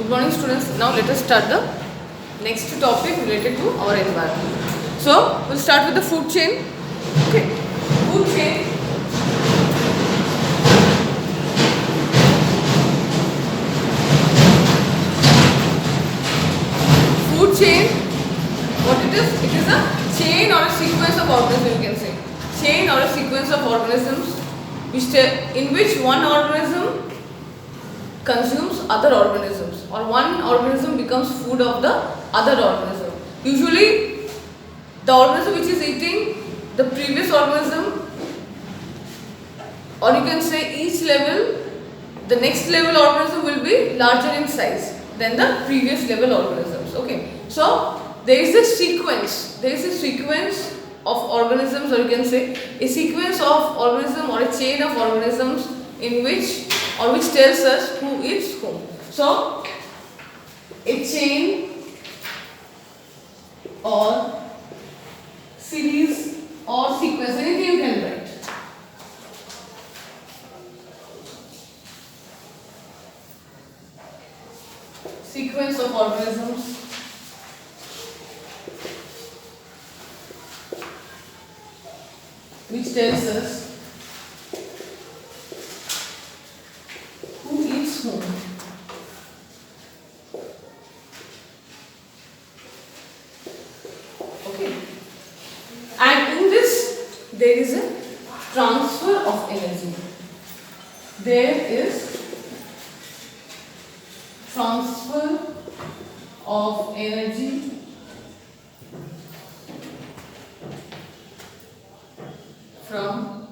Good morning students. Now let us start the next topic related to our environment. So we'll start with the food chain. Okay. Food chain. Food chain, what it is? It is a chain or a sequence of organisms, you can say. Chain or a sequence of organisms in which one organism consumes other organisms, or one organism becomes food of the other organism. Usually the organism which is eating the previous organism, or you can say each level, the next level organism will be larger in size than the previous level organisms. Okay, so there is a sequence of organisms, or you can say a sequence of organism or a chain of organisms in which tells us who eats whom. So a chain or series or sequence, anything you can write. Sequence of organisms which tells us who eats whom. Okay. And in this there is a transfer of energy. There is transfer of energy from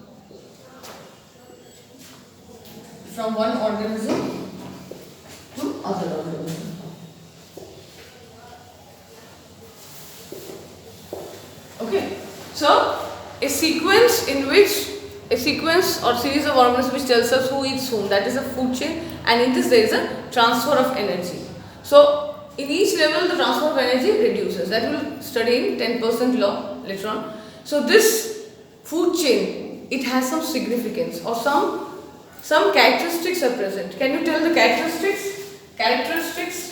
one organism to other organism. Okay, so a sequence or series of organisms which tells us who eats whom, that is a food chain, and in this there is a transfer of energy. So in each level the transfer of energy reduces. That we will study in 10% law later on. So this food chain, it has some significance or some characteristics are present. Can you tell the characteristics? Characteristics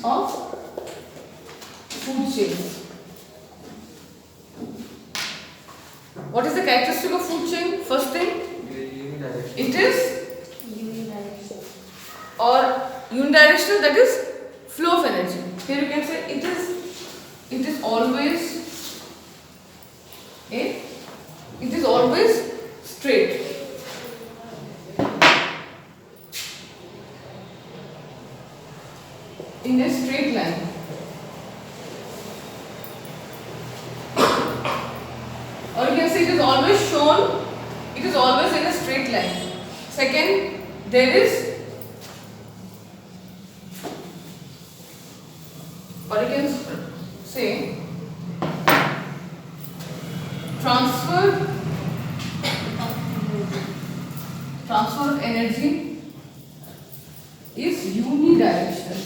of food chain. What is the characteristic of food chain? First thing, it is unidirectional, that is flow of energy. Here you can say it is always straight. In a straight line. Or you can say it is always shown, it is always in a straight line. Second, there is, or you can say, transfer of energy is unidirectional.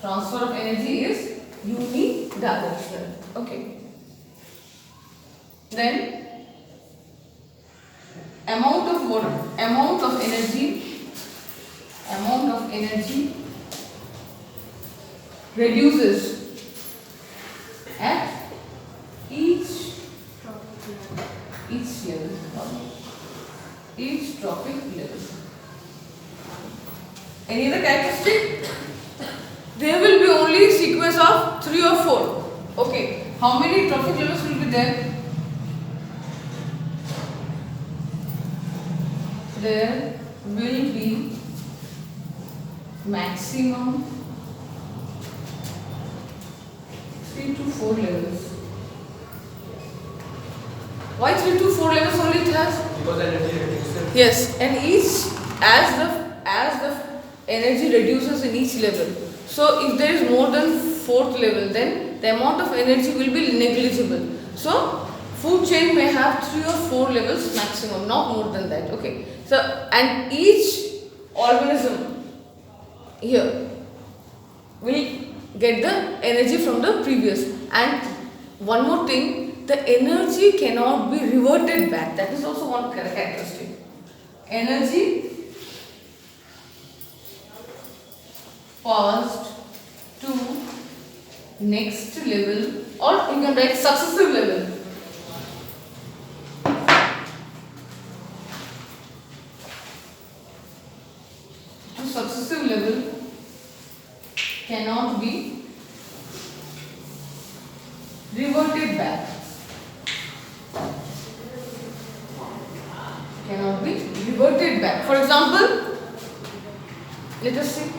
Transfer of energy is unidirectional. Okay. Then amount of energy reduces at each trophic level. Any other characteristic? There will be only sequence of 3 or 4. Okay. How many trophic levels will be there? There will be maximum 3 to 4 levels. Why 3 to 4 levels only it has? Because energy reduces. Yes, and each as the energy reduces in each level. So if there is more than 4th level, then the amount of energy will be negligible. So food chain may have 3 or 4 levels maximum, not more than that. Okay. So and each organism here will get the energy from the previous, and one more thing, the energy cannot be reverted back. That is also one characteristic. Energy passed to next level, or you can write successive level. To successive level cannot be reverted back. Cannot be reverted back. For example, let us see.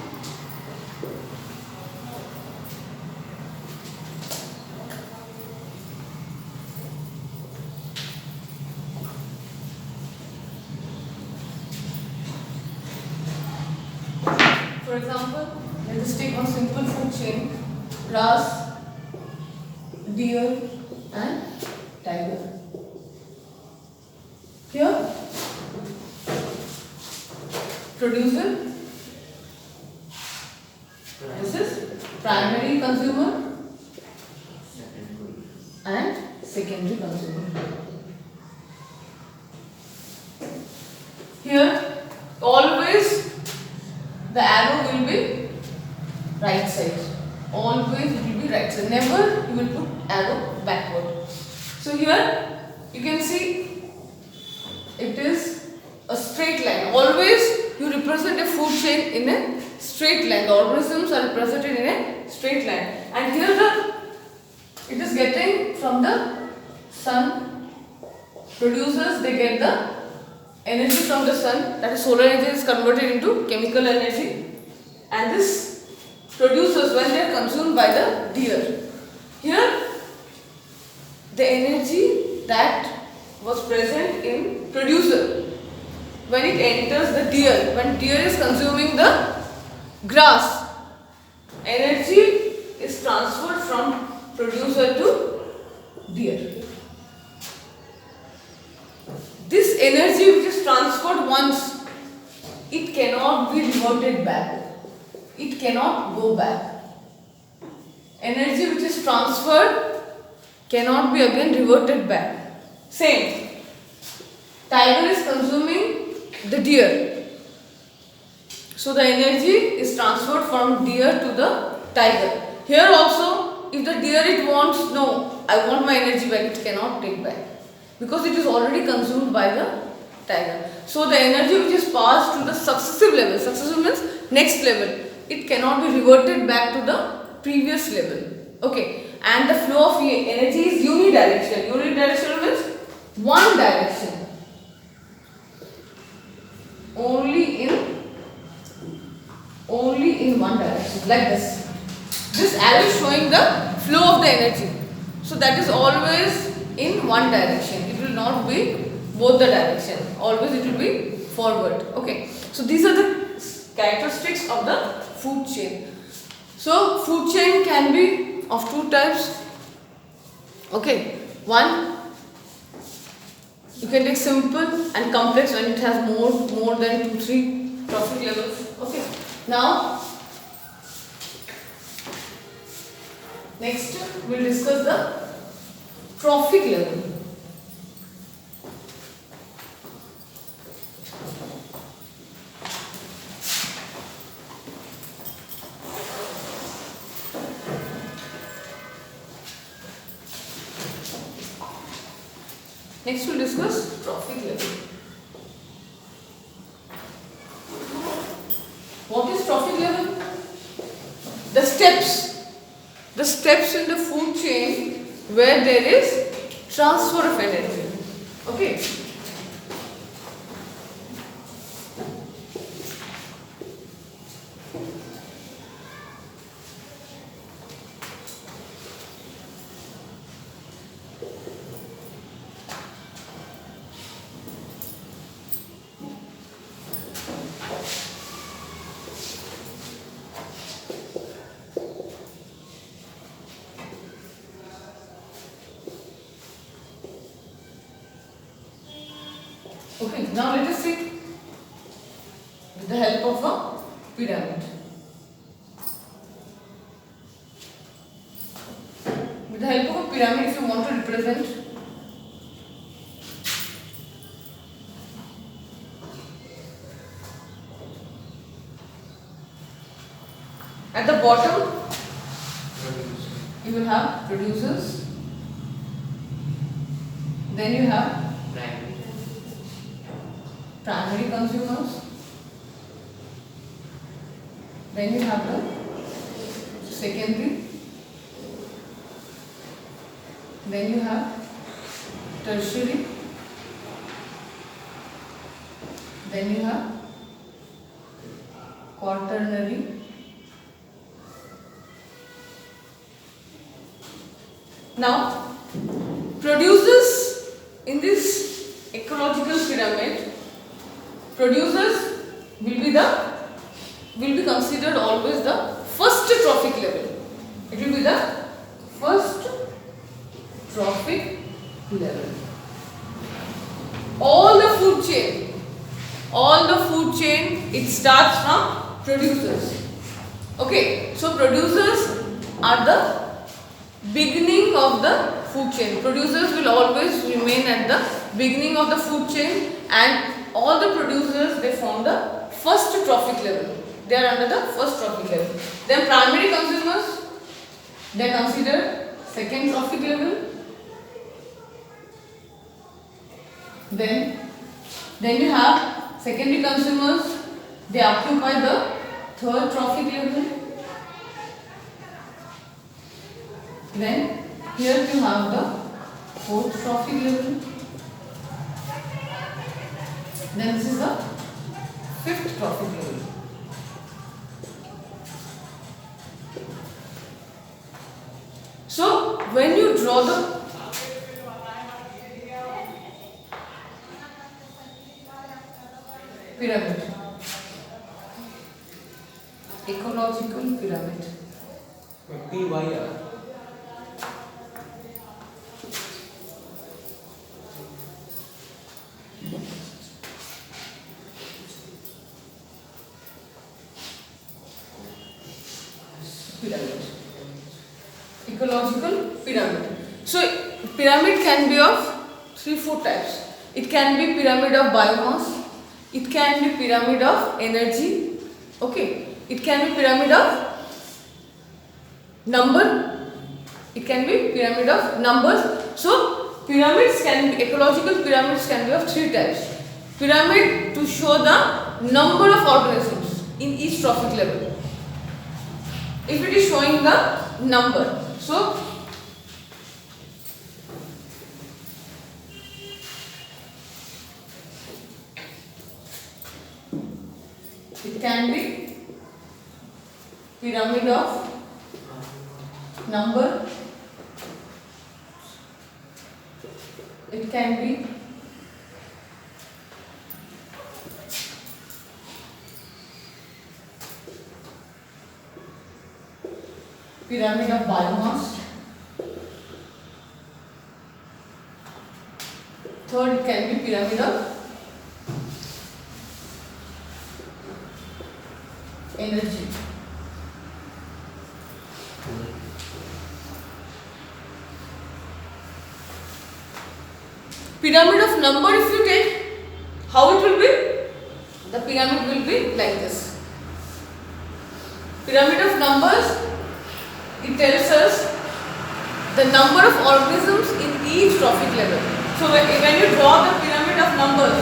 For example, let us take one simple food chain: grass, deer, and tiger. Here, producer, this is primary consumer and secondary consumer. Here, always the arrow will be right side. Always it will be right side. Never you will put arrow backward. So here you can see it is a straight line. Always you represent a food chain in a straight line. The organisms are represented in a straight line. And here it is getting from the sun. Producers, they get the energy from the sun, that is solar energy is converted into chemical energy, and this producers when they are consumed by the deer. Here the energy that was present in producer, when it enters the deer, when deer is consuming the grass, energy is transferred from producer to deer. This energy which is transferred once, it cannot be reverted back. It cannot go back. Energy which is transferred cannot be again reverted back. Same. Tiger is consuming the deer. So the energy is transferred from deer to the tiger. Here also, if the deer it wants, no, I want my energy back, it cannot take back, because it is already consumed by the tiger. So the energy which is passed to the successive level, successive means next level, it cannot be reverted back to the previous level. Okay, and the flow of energy is unidirectional. Unidirectional means one direction, only in one direction, like this. This arrow is showing the flow of the energy. So that is always in one direction. It will not be both the direction. Always it will be forward. Okay. So these are the characteristics of the food chain. So food chain can be of two types. Okay. One, you can take simple and complex when it has more than 2-3 trophic levels. Okay. Now next we will discuss the trophic level. Next we will discuss trophic level. What is trophic level? The steps in the food chain where there is transfer of energy. Okay. Okay, now let us see with the help of a pyramid. With the help of a pyramid, if you want to represent at the bottom, you will have producers, then you have primary consumers, then you have the secondary, then you have tertiary, then you have quaternary, now producers in this ecological pyramid, producers will be considered always the first trophic level. It will be the first trophic level. All the food chain, it starts from producers. Okay, so producers are the beginning of the food chain. Producers will always remain at the beginning of the food chain, and all the producers, they form the first trophic level. They are under the first trophic level. Then primary consumers, they are considered second trophic level. Then you have secondary consumers, they occupy the third trophic level. Then here you have the fourth trophic level. Then this is the fifth trophic level. So when you draw the pyramid, ecological pyramid, ecological pyramid. So pyramid can be of 3-4 types. It can be pyramid of biomass, it can be pyramid of energy, okay, it can be pyramid of number, it can be pyramid of numbers. So pyramids can be, ecological pyramids can be of 3 types. Pyramid to show the number of organisms in each trophic level. If it is showing the number, so it can be pyramid of number, it can be pyramid of biomass, third it can be pyramid of energy. Pyramid of number, if you take, how it will be? The pyramid will be like this. Pyramid of numbers, it tells us the number of organisms in each trophic level. So when you draw the pyramid of numbers,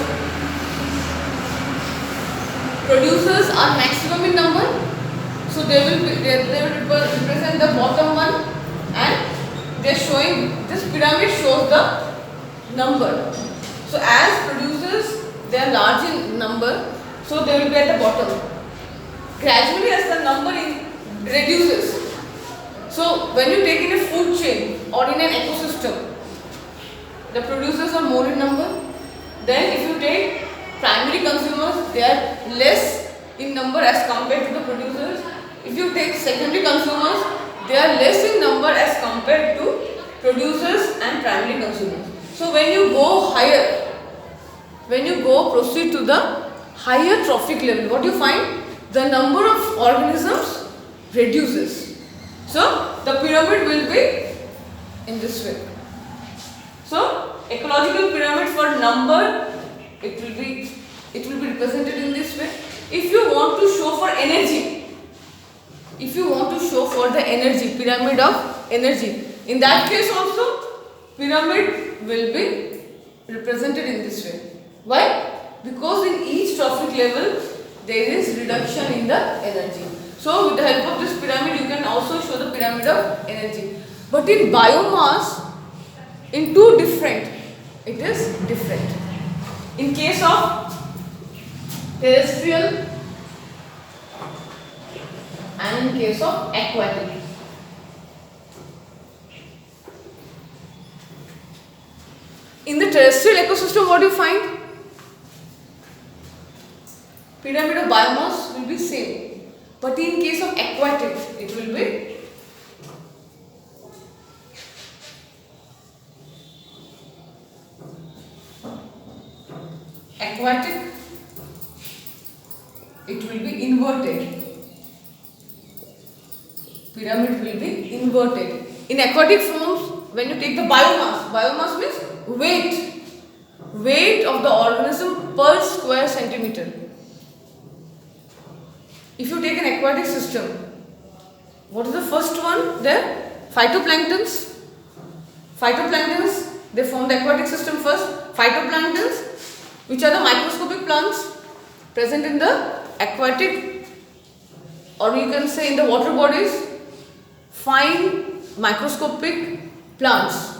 producers are maximum in number, so they will represent the bottom one, and they are showing, this pyramid shows the number. So as producers, they are large in number, so they will be at the bottom. Gradually as the number reduces, so when you take in a food chain or in an ecosystem, the producers are more in number. Then if you take primary consumers, they are less in number as compared to the producers. If you take secondary consumers, they are less in number as compared to producers and primary consumers. So when you go higher, proceed to the higher trophic level, what you find? The number of organisms reduces. So the pyramid will be in this way. So ecological pyramid for number, it will be represented in this way. If you want to show for energy, if you want to show for the energy, pyramid of energy, in that case also pyramid will be represented in this way. Why? Because in each trophic level there is reduction in the energy. So with the help of this pyramid you can also show the pyramid of energy. But in biomass, in two different, it is different. In case of terrestrial and in case of aquatic. In the terrestrial ecosystem, what do you find? Pyramid of biomass will be same, but in case of aquatic, it will be aquatic. It will be inverted. Pyramid will be inverted. In aquatic forms, when you take the biomass means weight of the organism per square centimeter. If you take an aquatic system, what is the first one there? Phytoplanktons. They form the aquatic system first. Phytoplanktons, which are the microscopic plants present in the aquatic, or you can say in the water bodies, fine microscopic plants.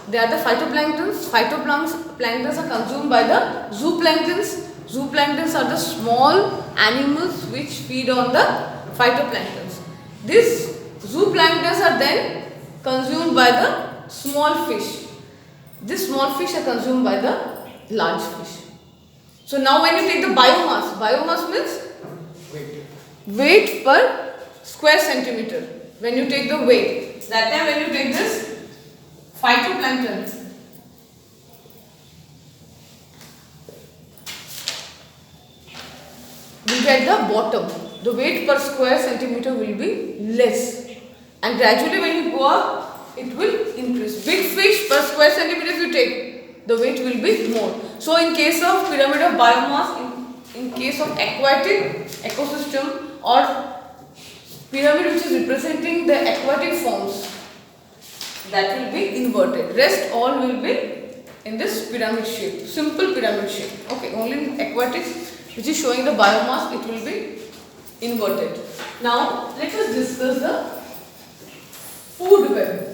They are the phytoplanktons. Phytoplanktons are consumed by the zooplanktons. Zooplanktons are the small animals which feed on the phytoplanktons. These zooplanktons are then consumed by the small fish. These small fish are consumed by the large fish. So now when you take the biomass means weight per square centimeter. When you take the weight, that time when you take this phytoplankton, we get the bottom. The weight per square centimeter will be less, and gradually when you go up, it will increase. Big fish per square centimeter if you take, the weight will be more. So in case of pyramid of biomass, in case of aquatic ecosystem or pyramid which is representing the aquatic forms, that will be inverted. Rest all will be in this pyramid shape, simple pyramid shape. Okay, only in aquatic, which is showing the biomass, it will be inverted. Now let us discuss the food web.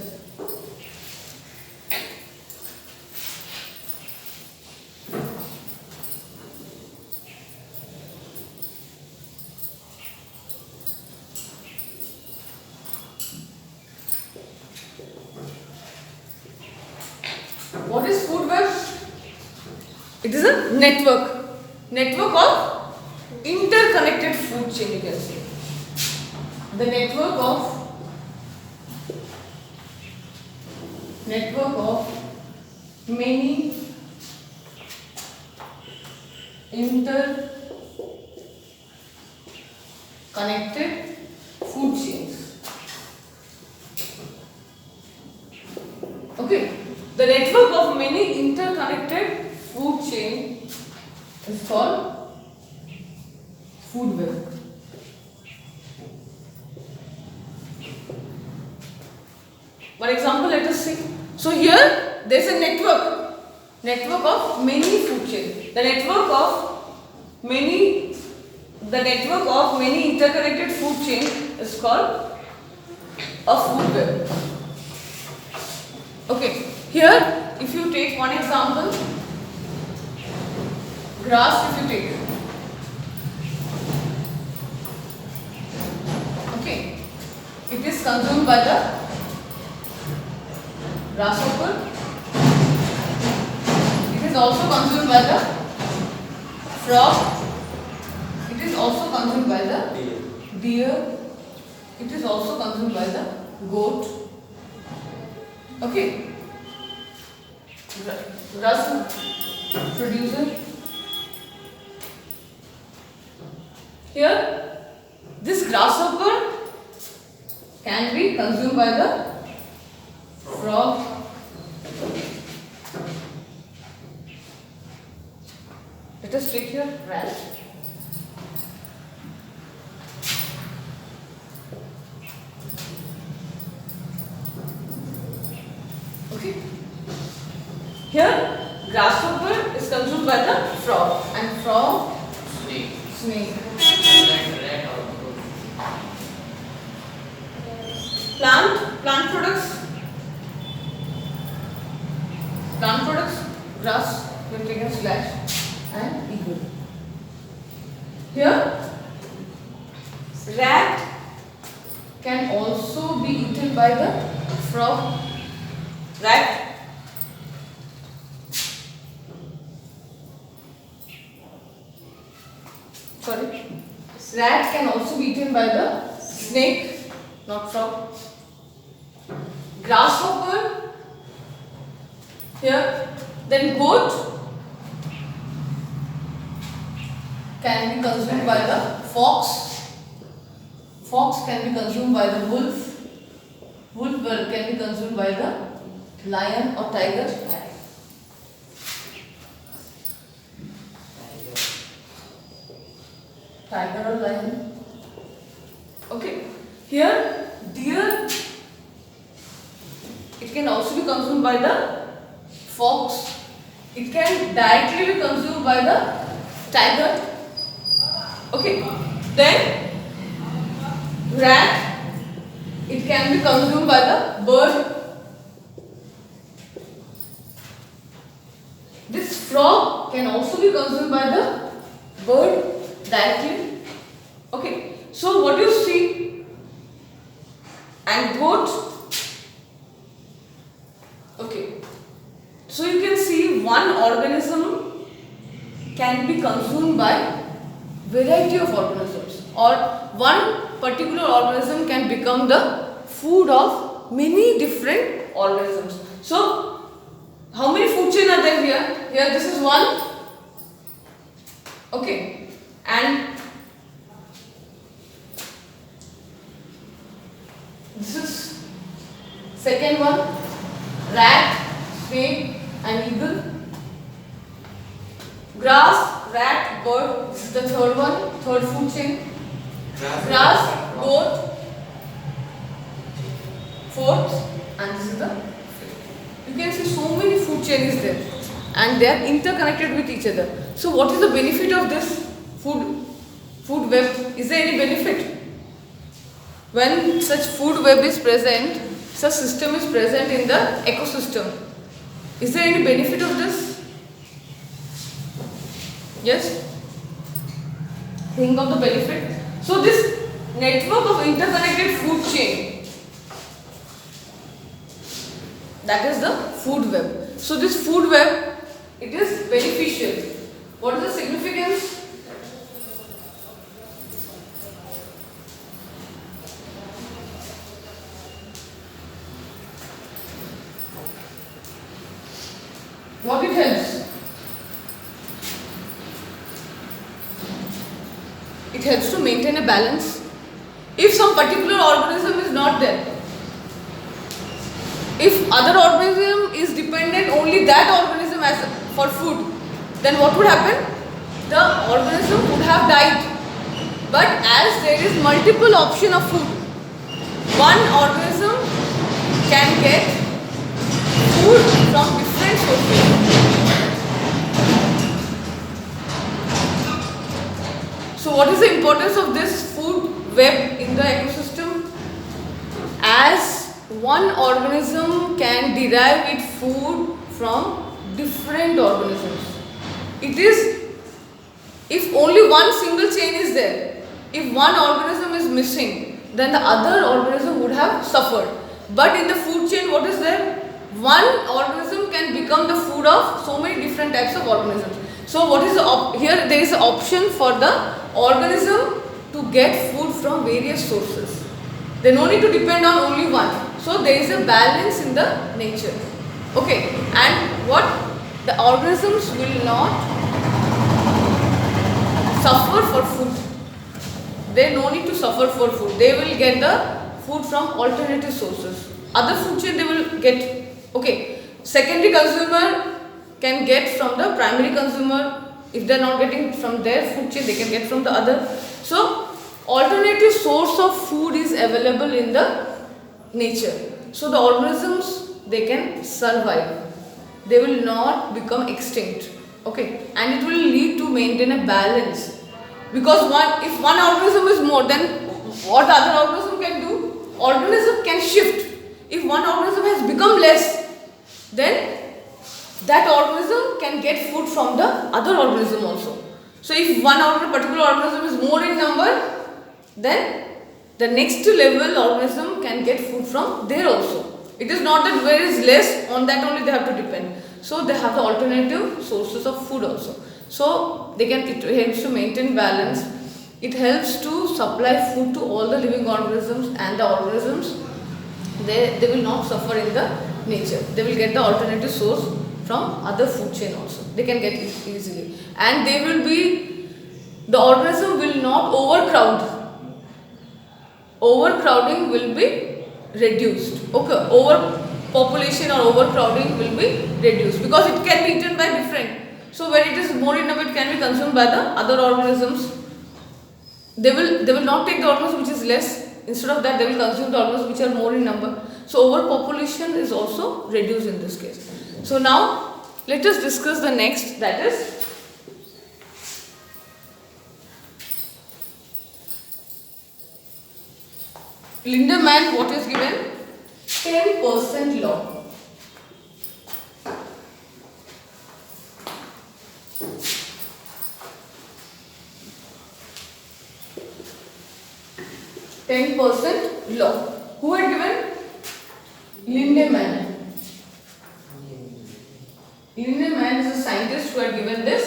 What is food web? It is a network of interconnected food chain, you can say. The network of many interconnected food chains. Okay. The network of many interconnected food chain is called food web. For example, let us see. So here there is a network of many food chains. The network of many interconnected food chain is called a food web. Okay. Here, if you take one example, grass, if you take, okay, it is consumed by the grasshopper. It is also consumed by the frog. It is also consumed by the deer. It is also consumed by the goat. Okay. Grass producer. Here, this grasshopper can be consumed by the frog. frog. Let us take here rat. Okay. Here grasshopper is consumed by the frog and frog snake. Plant products, grass, we have taken slash and eagle. Here, rat can also be eaten by the frog. Rat. Sorry. Rat can also be eaten by the snake, not frog. Grasshopper. Here. Then goat can be consumed by the fox. Fox can be consumed by the wolf. Wolf can be consumed by the lion or tiger. Tiger or lion. Okay. Here, deer. It can also be consumed by the fox. It can directly be consumed by the tiger. Okay. Then rat. It can be consumed by the bird. This frog can also be consumed by the bird directly. Okay. So what you see, and goat. Okay. So you can see one organism can be consumed by variety of organisms, or one particular organism can become the food of many different organisms. So how many food chain are there here? Here this is one. Okay. And this is second one. Rat, snake and eagle. Grass, rat, bird. This is the third one, third food chain. Grass, goat. Fourth, and this is the fifth. You can see so many food chains there, and they are interconnected with each other. So what is the benefit of this food web? Is there any benefit? When such food web is present, such system is present in the ecosystem, is there any benefit of this? Yes? Think of the benefit. So this network of interconnected food chain, that is the food web. So this food web, it is beneficial. What is the significance? What it helps? It helps to maintain a balance. If some particular organism is not there, if other organism is dependent only that organism as for food, then what would happen? The organism would have died. But as there is multiple option of food, one organism can get food from different sources. So what is the importance of this food web in the ecosystem? As one organism can derive its food from different organisms. It is, if only one single chain is there, if one organism is missing, then the other organism would have suffered. But in the food chain, what is there? One organism can become the food of so many different types of organisms. So what is the here there is an option for the organism to get food from various sources. They no need to depend on only one. So there is a balance in the nature. Okay, and what the organisms will not suffer for food. They no need to suffer for food. They will get the food from alternative sources. other food chain they will get. Okay, secondary consumer can get from the primary consumer. If they are not getting from their food chain, they can get from the other. So alternative source of food is available in the nature. So the organisms, they can survive. They will not become extinct. Okay, and it will lead to maintain a balance. Because if one organism is more, then what the other organism can do? Organism can shift. If one organism has become less, then that organism can get food from the other organism also. So if one particular organism is more in number, then the next level organism can get food from there also. It is not that where is less, on that only they have to depend. So they have the alternative sources of food also. So it helps to maintain balance. It helps to supply food to all the living organisms, and the organisms, they will not suffer in the nature. They will get the alternative source from other food chain also. They can get it easily. And the organism will not overcrowd. Overcrowding will be reduced. Okay, overpopulation or overcrowding will be reduced because it can be eaten by different. So when it is more in number, it can be consumed by the other organisms. They will not take the organism which is less. Instead of that, they will consume the organisms which are more in number. So overpopulation is also reduced in this case. So now let us discuss the next, that is Lindemann. What is given? 10% law. Law. Who had given? Lindemann. Lindemann is a scientist who had given this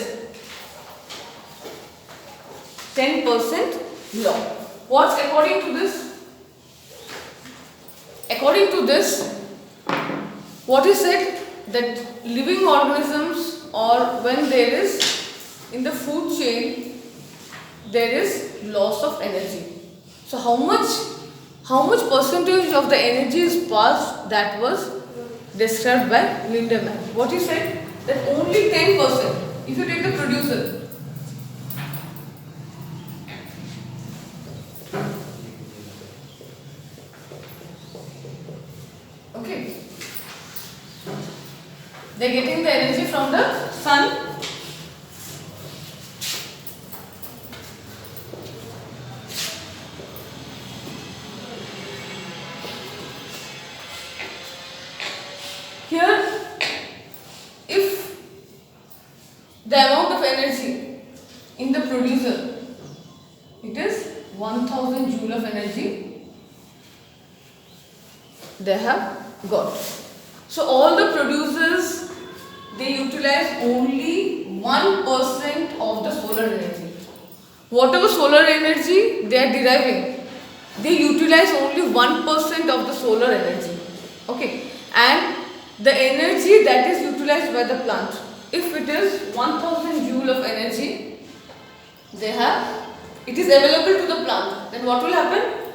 10% law. What's according to this? According to this, what is said that living organisms, or when there is in the food chain, there is loss of energy. So how much percentage of the energy is passed, that was described by Lindemann. What he said, that only 10%. If you take the producer, okay, they are getting the energy from the sun. Here, if the amount of energy in the producer, it is 1000 joule of energy they have got. So all the producers, they utilize only 1% of the solar energy. Whatever solar energy they are deriving, they utilize only 1% of the solar energy. Okay, and the energy that is utilized by the plant, if it is 1000 joule of energy they have, it is available to the plant, then what will happen?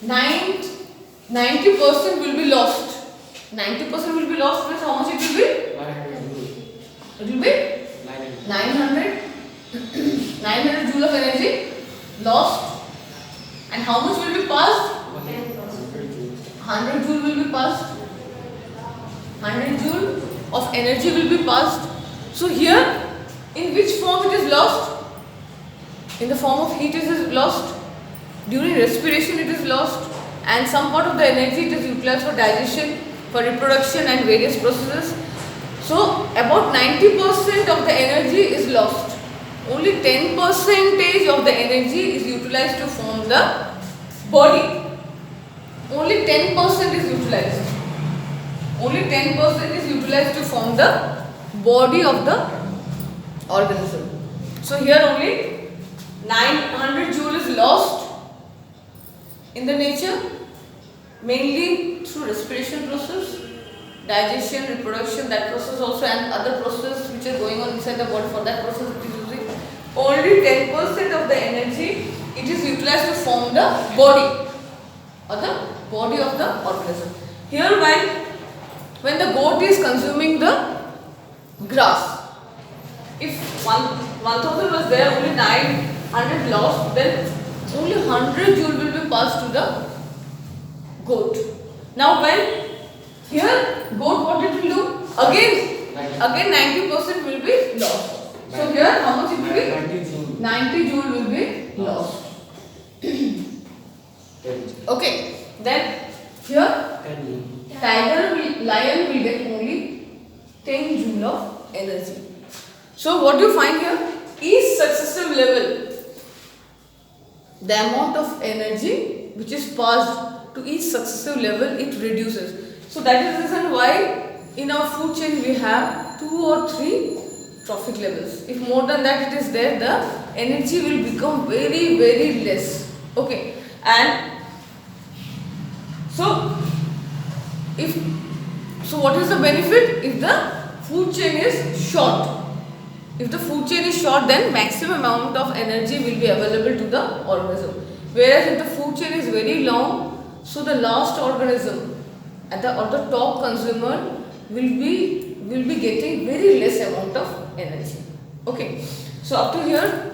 90% will be lost. 90% will be lost means how much it will be? 900. It will be 900 joule of energy lost. And how much will be passed? 100 joule will be passed. 100 joule of energy will be passed. So here, in which form it is lost? In the form of heat it is lost. During respiration it is lost. And some part of the energy it is utilized for digestion, for reproduction and various processes. So about 90% of the energy is lost. Only 10% of the energy is utilized to form the body. Only 10% is utilized. Only 10% is utilized to form the body of the organism. So here only 900 joule is lost in the nature, mainly through respiration process, digestion, reproduction, that process also, and other processes which are going on inside the body. For that process it is using only 10% of the energy. It is utilized to form the body or the body of the organism. Here when the goat is consuming the grass, if 1000 was there, only 900 lost, then only 100 joule will be passed to the goat. Now when here goat, what it will do? Again 90% will be lost. So here how much it will be? 90 joule will be lost. Okay. Then here lion will get only 10 joule of energy. So what do you find here? Each successive level, the amount of energy which is passed to each successive level, it reduces. So that is the reason why in our food chain we have 2 or 3 trophic levels. If more than that it is there, the energy will become very, very less. Okay. And so what is the benefit? If the food chain is short, then maximum amount of energy will be available to the organism. Whereas if the food chain is very long, so the last organism or the top consumer will be getting very less amount of energy. Okay. So up to here